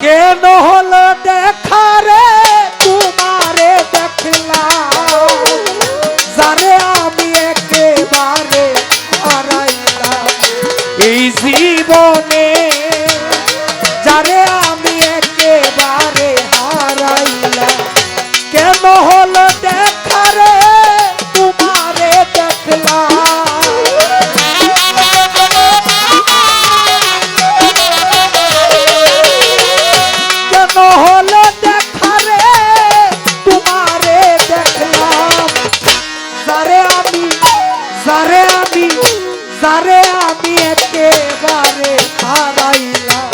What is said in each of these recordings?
কেন হলো দেখা রে তোমারে দেখলাম, যারে আমি একেবারে হারাইলাম এই জীবনে, যারে আমি একেবারে হারাইলাম। কেন হলো দেখা রে তোমারে দেখলাম, হলো দেখা রে তোমারে দেখলাম, যারে আমি একেবারে হারাইলাম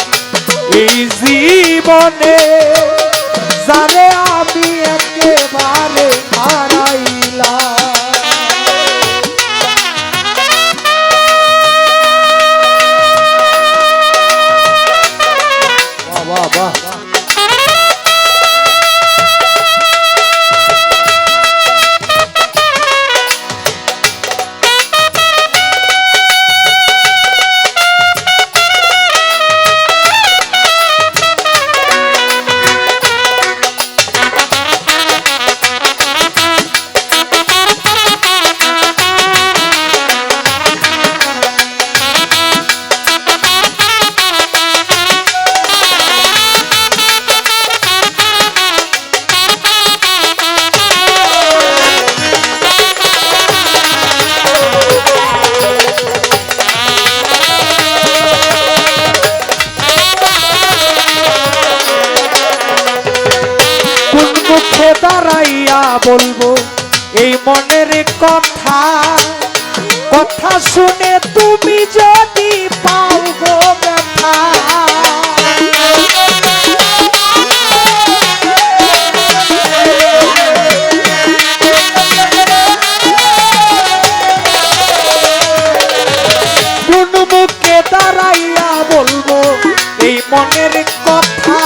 এই জীবনে, যারে আমি একেবারে হারাইলাম। বাহ বাহ বাহ। দাঁড়াইয়া বলবো এই মনের কথা, কথা শুনে তুমি যদি পাও গো ব্যথা, কোন মুখে দাঁড়াইয়া বলবো এই মনের কথা,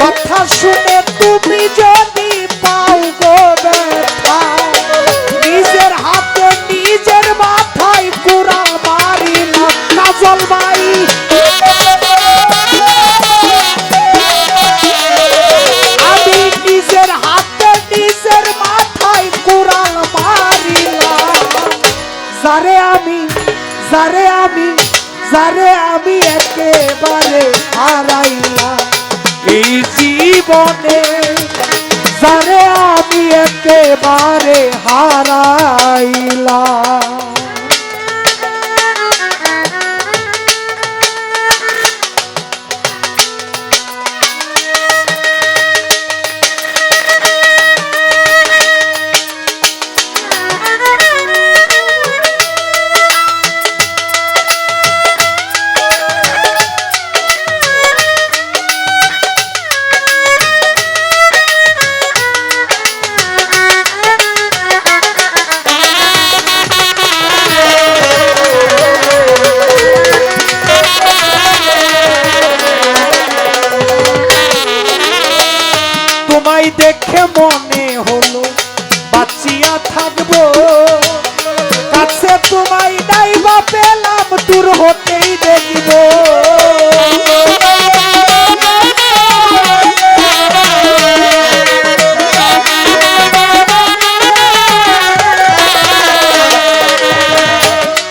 কথা শুনে তুমি যদি পাও গো ব্যথা, নিজের হাতে নিজের মাথায় কুড়াল মারিলাম কাজল ভাই, আমি নিজের হাতে নিজের মাথায় কুড়াল মারিলাম, যারে আমি একেবারে হারাইলাম এই জীবনে, যারে আমি একেবারে হারাইলাম। দেখে মনে হলো বাঁচিয়া থাকবো, কাছে তোমায় নাই বা পেলাম দূর হতেই দেখব,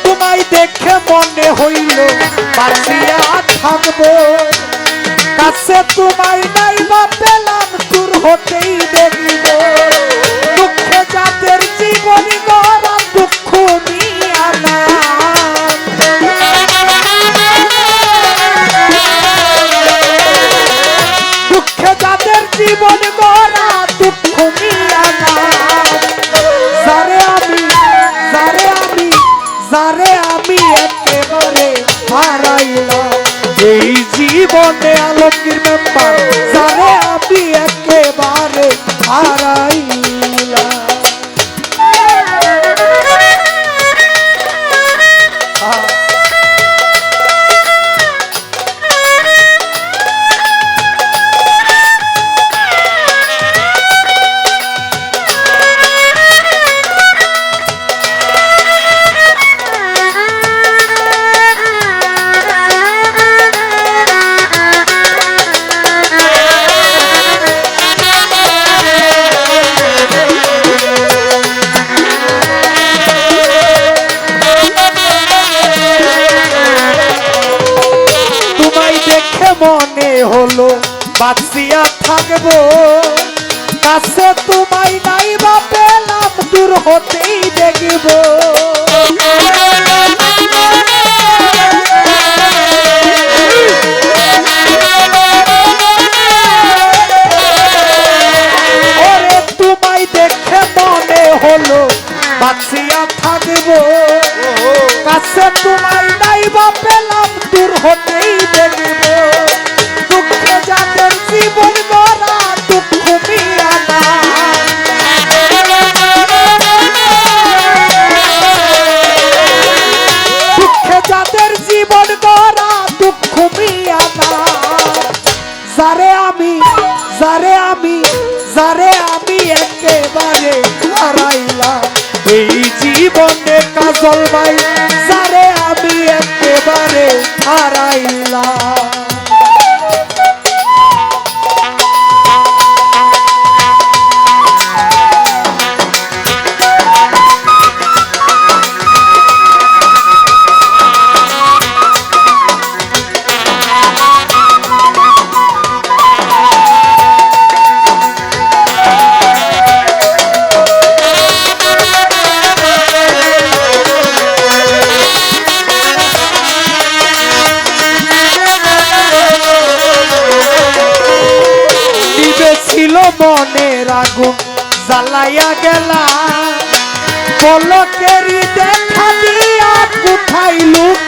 তোমায় দেখে মনে হইল বাঁচিয়া থাকবো, কাছে তোমায় নাই বা পেলাম দূর হতেই দেখব, দুঃখে যাদের জীবন গড়া দুঃখ নিয়া না, দুঃখে যাদের জীবন গড়া দুঃখ নিয়া না, যারে আমি একেবারে হারাইলাম এই জীবনে, আলোকির ব্যাপার যারে আমি একেবারে হারাইলাম। মনে হলো বাঁচিয়া থাকবো, কাছে তোমায় নাই বা পেলাম দূর হতেই দেখব। ওরে তোমায় দেখে মনে হলো বাঁচিয়া থাকবো, কাছে তোমায় নাই বা পেলাম দূর হতেই দেখব। দুঃখে যাদের জীবন গড়া দুঃখ মিয়া না, দুঃখে যাদের জীবন গড়া দুঃখ মিয়া না। যারে আমি যারে আমি যারে আমি একেবারে হারাইলাম এই জীবনে কাজল ভাই, যারে আমি একেবারে হারাইলাম। ছিল মনের আগুন জ্বালাইয়া গেলা, পলকেরই দেখা দিয়া কোথায় লুক